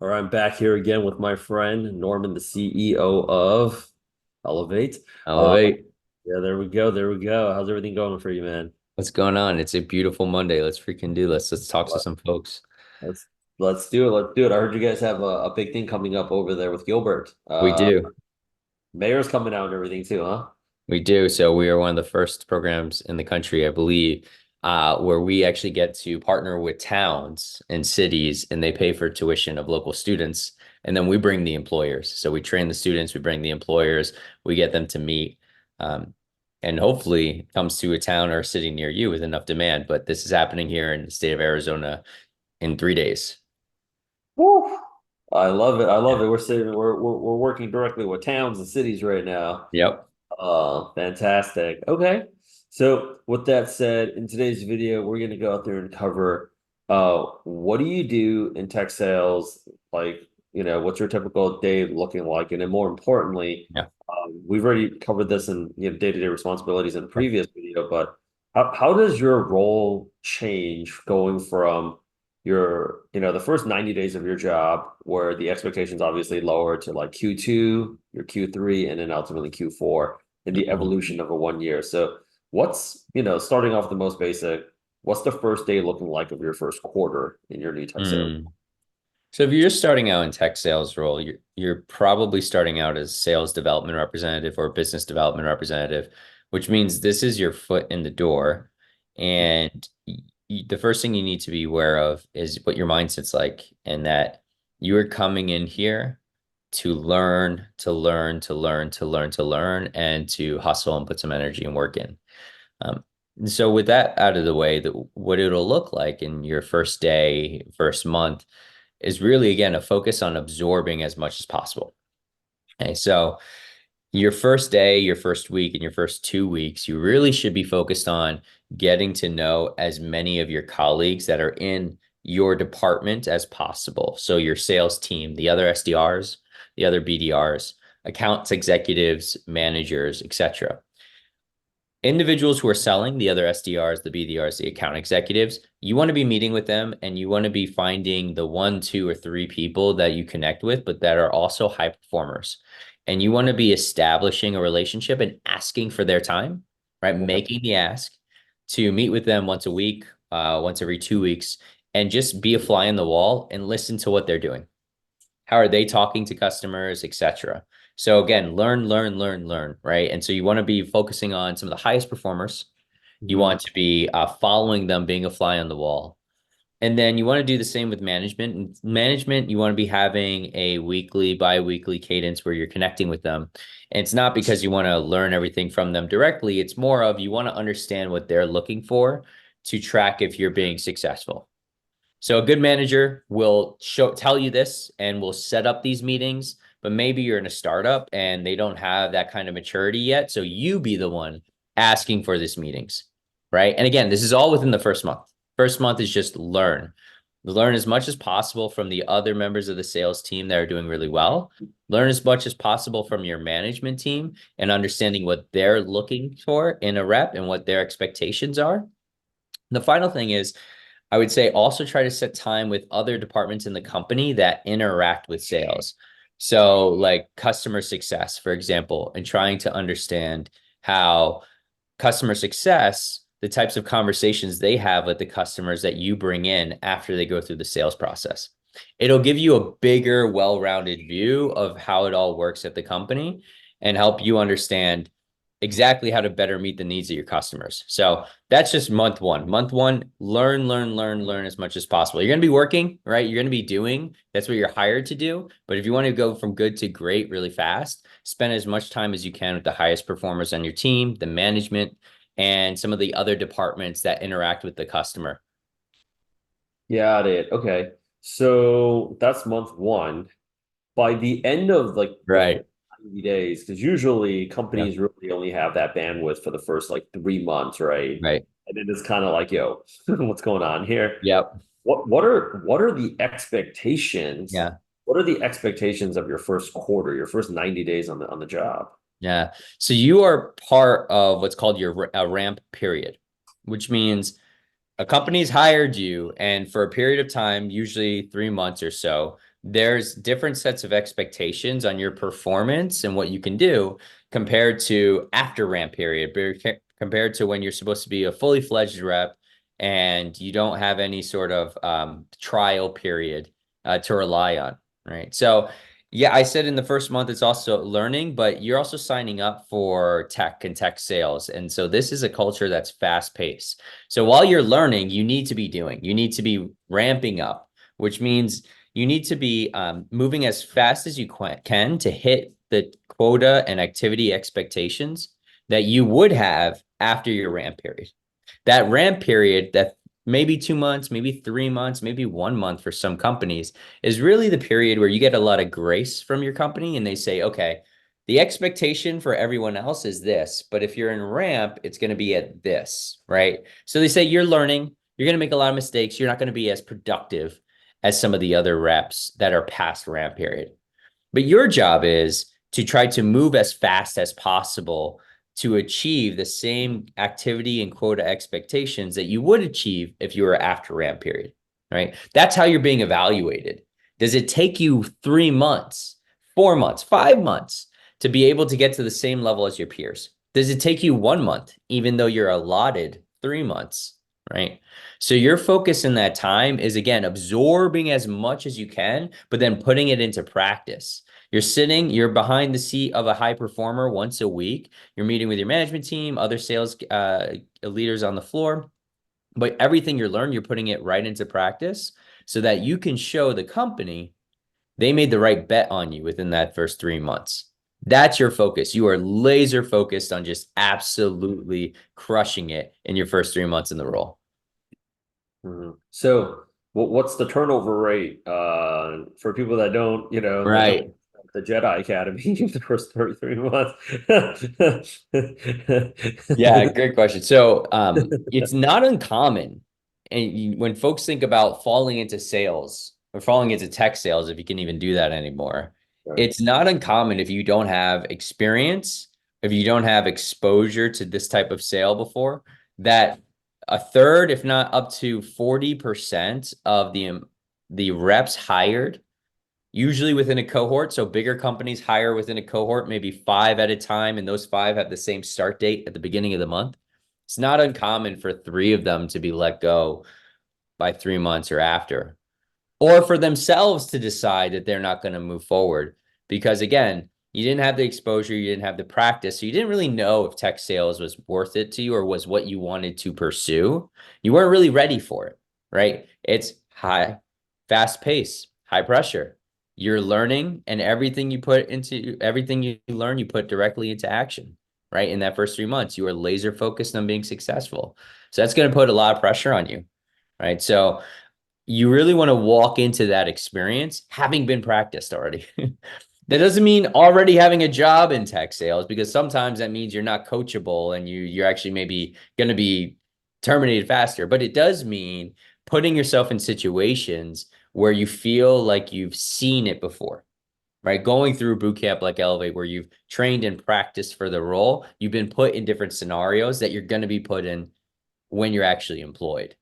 All right, I'm back here again with my friend Norman, the CEO of Elevate. Uh, Elevate. yeah, there we go. There we go. How's everything going for you, man? What's going on? It's a beautiful Monday. Let's freaking do this. Let's talk to Let- some folks. Let's let's do it. Let's do it. I heard you guys have a big thing coming up over there with Gilbert. We do. Mayor's coming out and everything too, huh? We do. So we are one of the first programs in the country, I believe, where we actually get to partner with towns and cities and they pay for tuition of local students. And then we bring the employers. So we train the students, we bring the employers, we get them to meet. Um, and hopefully it comes to a town or a city near you with enough demand. But this is happening here in the state of Arizona in 3 days. Woo! I love it. I love it. We're working directly with towns and cities right now. Yep. Fantastic. Okay. So with that said, in today's video, we're gonna go out there and cover what do you do in tech sales? Like, what's your typical day looking like? And then more importantly, Yeah. we've already covered this in day-to-day responsibilities in a previous video, but how does your role change going from the first 90 days of your job where the expectations obviously lower to like Q2, your Q3, and then ultimately Q4 in the Mhm. evolution of a 1 year. So starting off the most basic, what's the first day looking like of your first quarter in your new tech sales? Mm. So if you're just starting out in tech sales role, you're probably starting out as sales development representative or business development representative, which means this is your foot in the door. And the first thing you need to be aware of is what your mindset's like, and that you are coming in here to learn, to learn, to learn, to learn, to learn, and to hustle and put some energy and work in. Um, so with that out of the way, what it'll look like in your first day, first month is really, again, a focus on absorbing as much as possible. Okay, so your first day, your first week, and your first 2 weeks, you really should be focused on getting to know as many of your colleagues that are in your department as possible. So your sales team, the other SDRs, the other BDRs, accounts executives, managers, etc. Individuals who are selling, the other SDRs, the BDRs, the account executives, you want to be meeting with them and you want to be finding the one, two, or three people that you connect with, but that are also high performers. And you want to be establishing a relationship and asking for their time, right? Okay. Making the ask to meet with them once a week, once every 2 weeks, and just be a fly in the wall and listen to what they're doing. How are they talking to customers, etc. So again, learn, learn, learn, learn, right? And so you want to be focusing on some of the highest performers. You Mhm. want to be following them, being a fly on the wall. And then you want to do the same with management. And management, you want to be having a weekly, bi-weekly cadence where you're connecting with them. And it's not because you want to learn everything from them directly. It's more of you want to understand what they're looking for to track if you're being successful. So a good manager will tell you this and will set up these meetings, but maybe you're in a startup and they don't have that kind of maturity yet. So you be the one asking for these meetings, right? And again, this is all within the first month. First month is just learn. Learn as much as possible from the other members of the sales team that are doing really well. Learn as much as possible from your management team and understanding what they're looking for in a rep and what their expectations are. The final thing is, I would say also try to set time with other departments in the company that interact with sales. So, like customer success, for example, and trying to understand how customer success, the types of conversations they have with the customers that you bring in after they go through the sales process. It'll give you a bigger, well-rounded view of how it all works at the company and help you understand exactly how to better meet the needs of your customers. So that's just month one. Month one, learn, learn, learn, learn as much as possible. You're going to be working, right? You're going to be doing, that's what you're hired to do. But if you want to go from good to great really fast, spend as much time as you can with the highest performers on your team, the management, and some of the other departments that interact with the customer. Got it. Okay. So that's month one. By the end of like the first Right. 90 days, because usually Yeah. companies really only have that bandwidth for the first like 3 months, right? Right. And then it's kind of like, yo, what's going on here? Yep. What are the expectations? Yeah. What are the expectations of your first quarter, your first 90 days on the job? Yeah. So you are part of what's called your a ramp period, which means a company's hired you, and for a period of time, usually 3 months or so, there's different sets of expectations on your performance and what you can do compared to after ramp period, compared to when you're supposed to be a fully fledged rep and you don't have any sort of trial period to rely on, right? So, yeah, I said in the first month it's also learning, but you're also signing up for tech and tech sales. And so this is a culture that's fast paced. So while you're learning, you need to be doing, you need to be ramping up, which means you need to be moving as fast as you can to hit the quota and activity expectations that you would have after your ramp period. That ramp period, that maybe 2 months, maybe 3 months, maybe 1 month for some companies, is really the period where you get a lot of grace from your company and they say, okay, the expectation for everyone else is this, but if you're in ramp, it's going to be at this, right? So they say you're learning, you're going to make a lot of mistakes, you're not going to be as productive as some of the other reps that are past ramp period. But your job is to try to move as fast as possible to achieve the same activity and quota expectations that you would achieve if you were after ramp period, right? That's how you're being evaluated. Does it take you 3 months, 4 months, 5 months to be able to get to the same level as your peers? Does it take you 1 month, even though you're allotted 3 months, right? So your focus in that time is, again, absorbing as much as you can, but then putting it into practice. You're behind the seat of a high performer once a week. You're meeting with your management team, other sales leaders on the floor, but everything you learn, you're putting it right into practice so that you can show the company they made the right bet on you within that first 3 months. That's your focus. You are laser focused on just absolutely crushing it in your first 3 months in the role. So what's the turnover rate for people that don't, that Right. don't the Jedi Academy the first 33 months? Yeah, great question. So, it's not uncommon, and when folks think about falling into sales or falling into tech sales, if you can even do that anymore, Right. it's not uncommon if you don't have experience, if you don't have exposure to this type of sale before, that a third, if not up to 40% of the reps hired usually within a cohort. So bigger companies hire within a cohort, maybe five at a time, and those five have the same start date at the beginning of the month. It's not uncommon for three of them to be let go by 3 months or after, or for themselves to decide that they're not going to move forward. Because again, you didn't have the exposure, you didn't have the practice, so you didn't really know if tech sales was worth it to you or was what you wanted to pursue. You weren't really ready for it, right? It's high, fast pace, high pressure. You're learning, and everything you learn, you put directly into action, right? In that first 3 months, you are laser focused on being successful. So that's going to put a lot of pressure on you, right? So you really want to walk into that experience having been practiced already. That doesn't mean already having a job in tech sales, because sometimes that means you're not coachable and you're actually maybe going to be terminated faster. But it does mean putting yourself in situations where you feel like you've seen it before, right? Going through boot camp like Elevate, where you've trained and practiced for the role, you've been put in different scenarios that you're going to be put in when you're actually employed.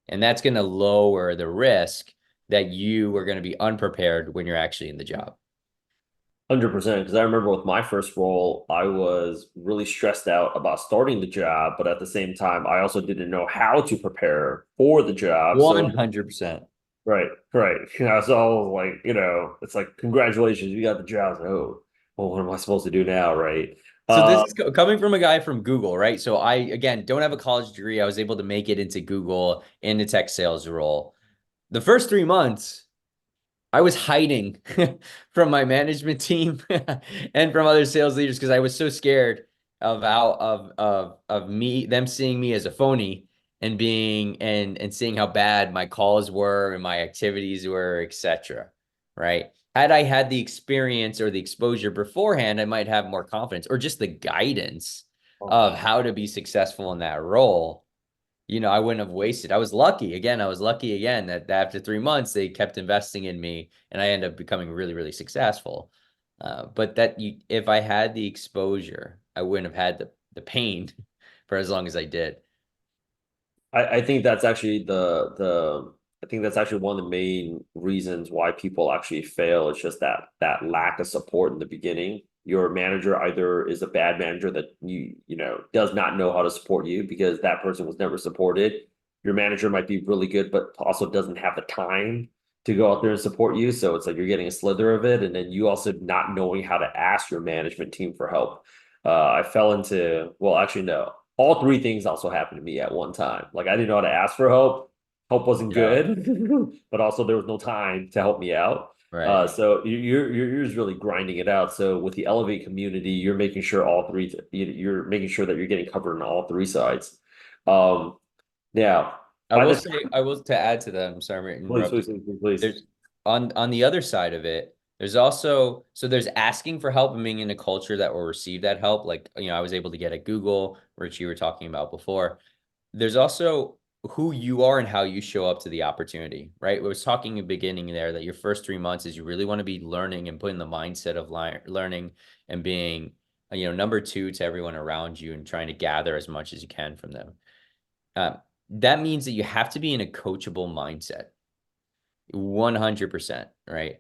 And that's going to lower the risk that you are going to be unprepared when you're actually in the job. 100%. Because I remember with my first role, I was really stressed out about starting the job, but at the same time, I also didn't know how to prepare for the job. So 100%. right, right. So I was like, it's like, congratulations, you got the job. Oh, well, what am I supposed to do now, right? So this Um, is coming from a guy from Google, right? So I, again, don't have a college degree. I was able to make it into Google in the tech sales role. The first 3 months, I was hiding from my management team and from other sales leaders because I was so scared of me them seeing me as a phony and being and seeing how bad my calls were and my activities were, etc. Right? Had I had the experience or the exposure beforehand, I might have more confidence or just the guidance of how to be successful in that role. I wouldn't have wasted. I was lucky. Again, I was lucky again that after 3 months, they kept investing in me and I ended up becoming really, really successful. But if I had the exposure, I wouldn't have had the pain for as long as I did. I think that's actually the I think that's actually one of the main reasons why people actually fail. It's just that lack of support in the beginning. Your manager either is a bad manager that does not know how to support you because that person was never supported. Your manager might be really good, but also doesn't have the time to go out there and support you. So it's like you're getting a slither of it, and then you also not knowing how to ask your management team for help. I fell into, well, actually, no, all three things also happened to me at one time. Like I didn't know how to ask for help. Help wasn't Yeah. good, but also there was no time to help me out. Right. So you're just really grinding it out. So with the Elevate community, you're making sure all three, you're making sure that you're getting covered on all three sides. Um, now I by will the say, time, I will to add to that, I'm sorry to please, interrupt. please, please, please. There's on the other side of it, there's also so there's asking for help and being in a culture that will receive that help. Like, I was able to get at Google, which you were talking about before. There's also who you are and how you show up to the opportunity, right? We was talking in the beginning there that your first 3 months is you really want to be learning and putting the mindset of learning and being, number two to everyone around you and trying to gather as much as you can from them. Uh, that means that you have to be in a coachable mindset, 100%, right?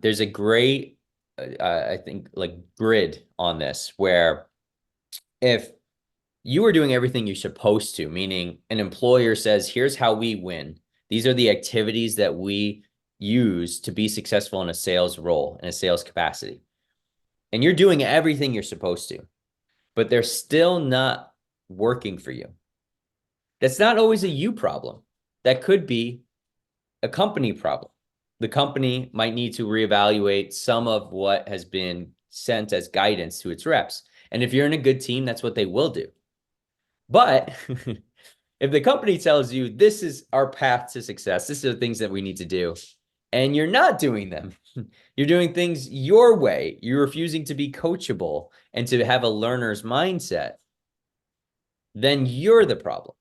There's a great, I think, like grid on this where if you are doing everything you're supposed to, meaning an employer says, here's how we win. These are the activities that we use to be successful in a sales role, in a sales capacity. And you're doing everything you're supposed to, but they're still not working for you. That's not always a you problem. That could be a company problem. The company might need to reevaluate some of what has been sent as guidance to its reps. And if you're in a good team, that's what they will do. But if the company tells you this is our path to success, this are the things that we need to do, and you're not doing them, you're doing things your way, you're refusing to be coachable and to have a learner's mindset, then you're the problem.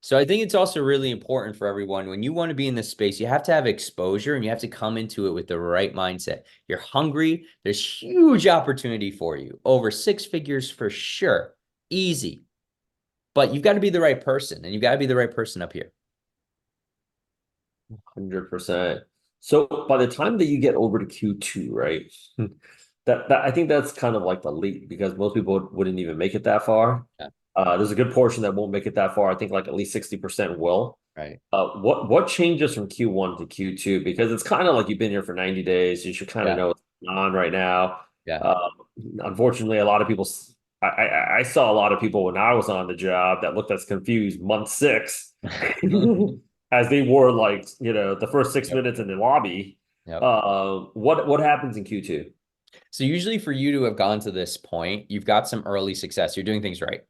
So I think it's also really important for everyone when you want to be in this space, you have to have exposure and you have to come into it with the right mindset. You're hungry, there's huge opportunity for you, over 6 figures for sure, easy. But you've got to be the right person and you've got to be the right person up here. 100%. So by the time that you get over to Q2, right? That I think that's kind of like the leap because most people wouldn't even make it that far. Yeah, There's a good portion that won't make it that far. I think like at least 60% will. right. What changes from Q1 to Q2? Because it's kind of like you've been here for 90 days. You should kind of Yeah, know what's going on right now. yeah. Um, Unfortunately, a lot of people, I saw a lot of people when I was on the job that looked as confused month six as they were like, the first six Yep, minutes in the lobby. yep. What happens in Q2? So usually for you to have gone to this point, you've got some early success. You're doing things right.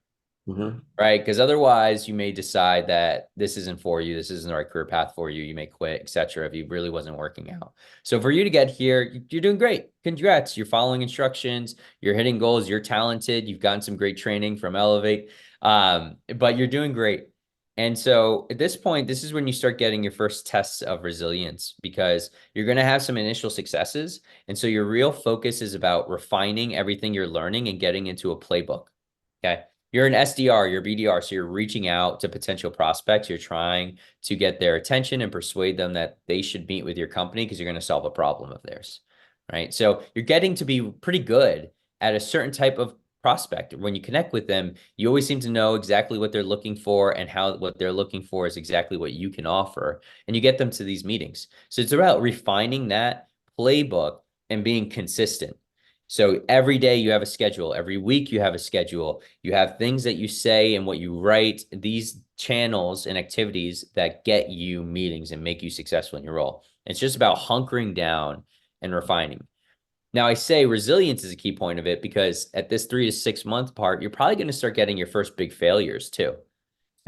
Hmm. Right? Because otherwise, you may decide that this isn't for you, this isn't the right career path for you. You may quit, etc. if you really wasn't working out. So for you to get here, you're doing great. Congrats. You're following instructions, you're hitting goals, you're talented, you've gotten some great training from Elevate. But you're doing great. And so at this point, this is when you start getting your first tests of resilience because you're going to have some initial successes. And so your real focus is about refining everything you're learning and getting into a playbook. Okay. You're an SDR, you're BDR, so you're reaching out to potential prospects. You're trying to get their attention and persuade them that they should meet with your company because you're going to solve a problem of theirs, right? So you're getting to be pretty good at a certain type of prospect. When you connect with them, you always seem to know exactly what they're looking for and how what they're looking for is exactly what you can offer. And you get them to these meetings. So it's about refining that playbook and being consistent. So every day you have a schedule, every week you have a schedule, you have things that you say and what you write, these channels and activities that get you meetings and make you successful in your role. It's just about hunkering down and refining. Now, I say resilience is a key point of it because at this 3 to 6 month part, you're probably going to start getting your first big failures too.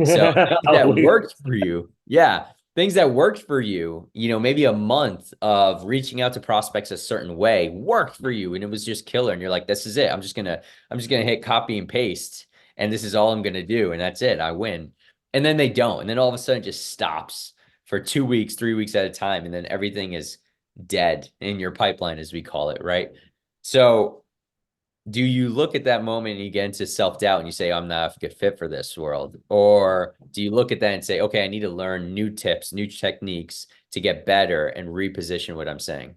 So things I that believe worked for you, yeah, things that worked for you, maybe a month of reaching out to prospects a certain way worked for you and it was just killer. And you're like, this is it. I'm just gonna hit copy and paste and this is all I'm gonna do. And that's it. I win. And then they don't. And then all of a sudden it just stops for 2 weeks, 3 weeks at a time. And then everything is dead in your pipeline, as we call it, right? So do you look at that moment and you get into self-doubt and you say, I'm not a good fit for this world? Or do you look at that and say, okay, I need to learn new tips, new techniques to get better and reposition what I'm saying?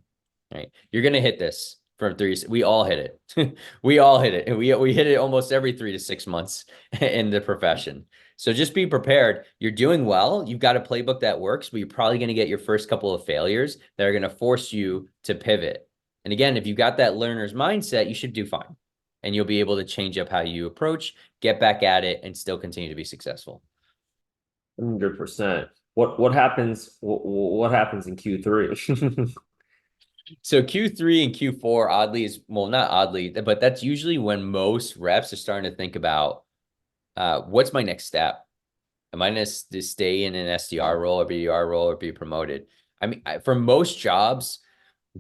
Right. You're gonna hit this from three. We all hit it. We all hit it. We hit it almost every 3 to 6 months in the profession. So just be prepared. You're doing well. You've got a playbook that works, but you're probably going to get your first couple of failures that are going to force you to pivot. And again, if you got that learner's mindset, you should do fine. And you'll be able to change up how you approach, get back at it, and still continue to be successful. 100%. What happens? What happens in Q3? So Q3 and Q4, oddly, is well, not oddly, but that's usually when most reps are starting to think about what's my next step? Am I going to stay in an SDR role or BDR role or be promoted? I mean, for most jobs,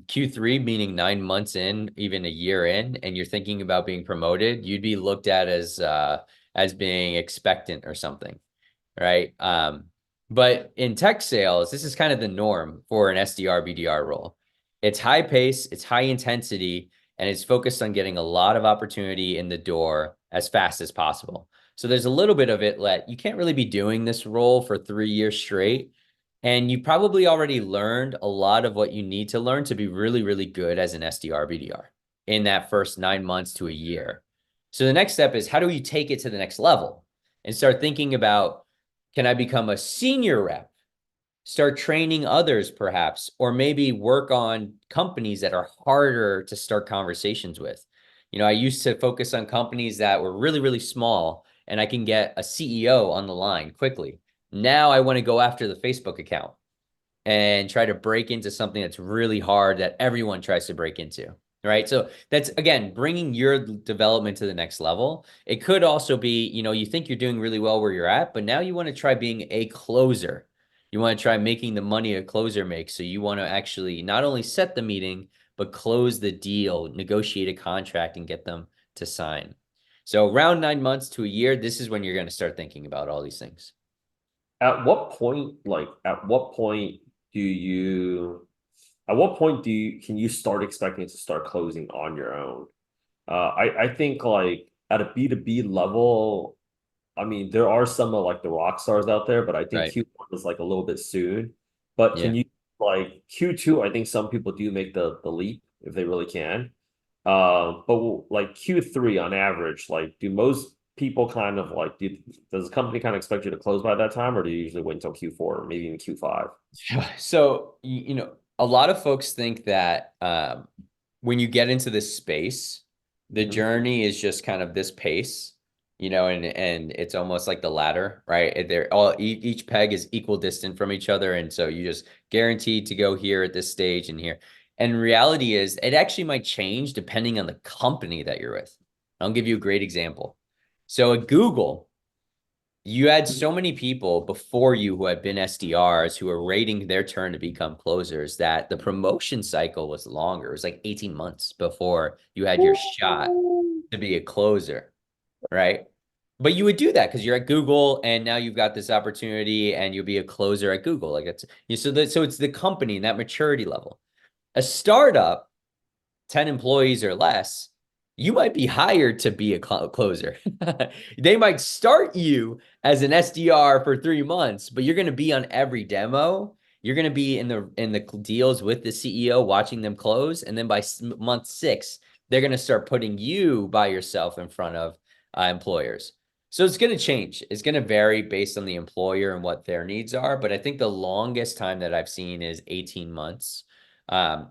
Q3, meaning 9 months in, even a year in, and you're thinking about being promoted, you'd be looked at as being expectant or something, right? But in tech sales, this is kind of the norm for an SDR BDR role. It's high pace, it's high intensity, and it's focused on getting a lot of opportunity in the door as fast as possible. So there's a little bit of it that you can't really be doing this role for 3 years straight. And you probably already learned a lot of what you need to learn to be really, really good as an SDR BDR in that first 9 months to a year. So the next step is how do you take it to the next level and start thinking about, can I become a senior rep? Start training others perhaps, or maybe work on companies that are harder to start conversations with. I used to focus on companies that were really, really small and I can get a CEO on the line quickly. Now I want to go after the Facebook account and try to break into something that's really hard that everyone tries to break into. Right. So that's, again, bringing your development to the next level. It could also be, you think you're doing really well where you're at, but now you want to try being a closer. You want to try making the money a closer makes. So you want to actually not only set the meeting, but close the deal, negotiate a contract, and get them to sign. So around 9 months to a year, this is when you're going to start thinking about all these things. At what point do you at what point can you start expecting to start closing on your own? I think like at a B2B level, I mean, there are some of like the rock stars out there, but I think Right. Q1 is like a little bit soon. But can Yeah. you like Q2? I think some people do make the leap if they really can. But like Q3 on average, like do most people kind of like does the company kind of expect you to close by that time, or do you usually wait until Q4 or maybe even Q5? So, a lot of folks think that when you get into this space, the Mhm. journey is just kind of this pace, and it's almost like the ladder, right? They're all each peg is equal distant from each other, and so you just guaranteed to go here at this stage and here. And reality is, it actually might change depending on the company that you're with. I'll give you a great example. So at Google, you had so many people before you who had been SDRs who were waiting their turn to become closers that the promotion cycle was longer. It was like 18 months before you had your shot to be a closer, right? But you would do that because you're at Google and now you've got this opportunity and you'll be a closer at Google. Like so it's the company and that maturity level. A startup, 10 employees or less, you might be hired to be a closer. They might start you as an SDR for 3 months, but you're going to be on every demo. You're going to be in the deals with the CEO, watching them close, and then by month 6, they're going to start putting you by yourself in front of employers. So it's going to change. It's going to vary based on the employer and what their needs are. But I think the longest time that I've seen is 18 months,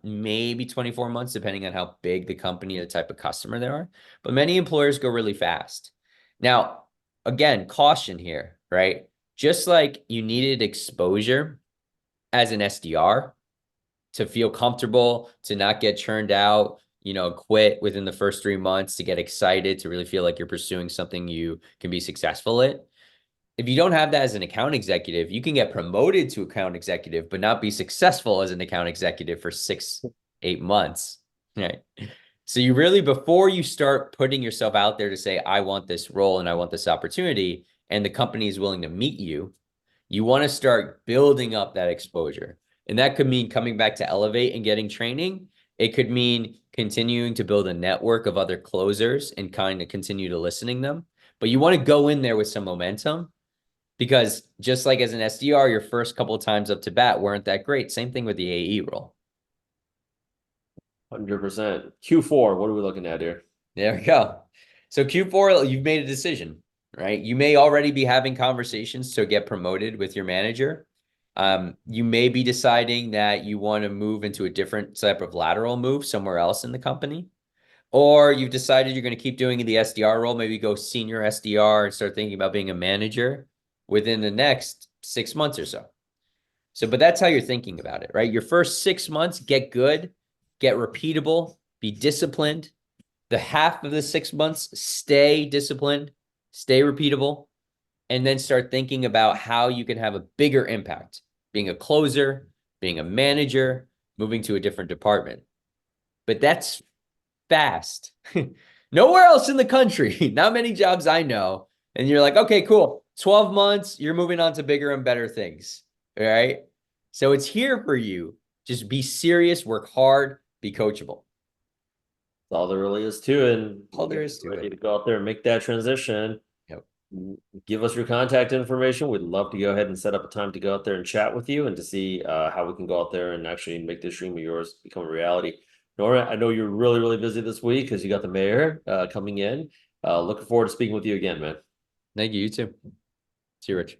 maybe 24 months, depending on how big the company or the type of customer they are. But many employers go really fast. Now, again, caution here, right? Just like you needed exposure as an SDR to feel comfortable, to not get churned out, quit within the first 3 months, to get excited, to really feel like you're pursuing something you can be successful at. If you don't have that as an account executive, you can get promoted to account executive, but not be successful as an account executive for 6, 8 months. Right. So you really, before you start putting yourself out there to say, I want this role and I want this opportunity, and the company is willing to meet you, you want to start building up that exposure. And that could mean coming back to Elevate and getting training. It could mean continuing to build a network of other closers and kind of continue to listening them. But you want to go in there with some momentum because just like as an SDR, your first couple of times up to bat weren't that great. Same thing with the AE role. 100%. Q4, what are we looking at here? There we go. So Q4, you've made a decision, right? You may already be having conversations to get promoted with your manager. You may be deciding that you want to move into a different type of lateral move somewhere else in the company. Or you've decided you're going to keep doing the SDR role, maybe go senior SDR and start thinking about being a manager within the next 6 months or so. So, but that's how you're thinking about it, right? Your first 6 months, get good, get repeatable, be disciplined. The half of the 6 months, stay disciplined, stay repeatable, and then start thinking about how you can have a bigger impact, being a closer, being a manager, moving to a different department. But that's fast. Nowhere else in the country, not many jobs I know. And you're like, okay, cool. 12 months, you're moving on to bigger and better things. All right. So it's here for you. Just be serious, work hard, be coachable. That's all there really is to it. And All there is to ready it. to go out there and make that transition. Yep. Give us your contact information. We'd love to go ahead and set up a time to go out there and chat with you and to see how we can go out there and actually make this dream of yours become a reality. Nora, I know you're really, really busy this week because you got the mayor coming in. Looking forward to speaking with you again, man. Thank you. You too. See you, Rich.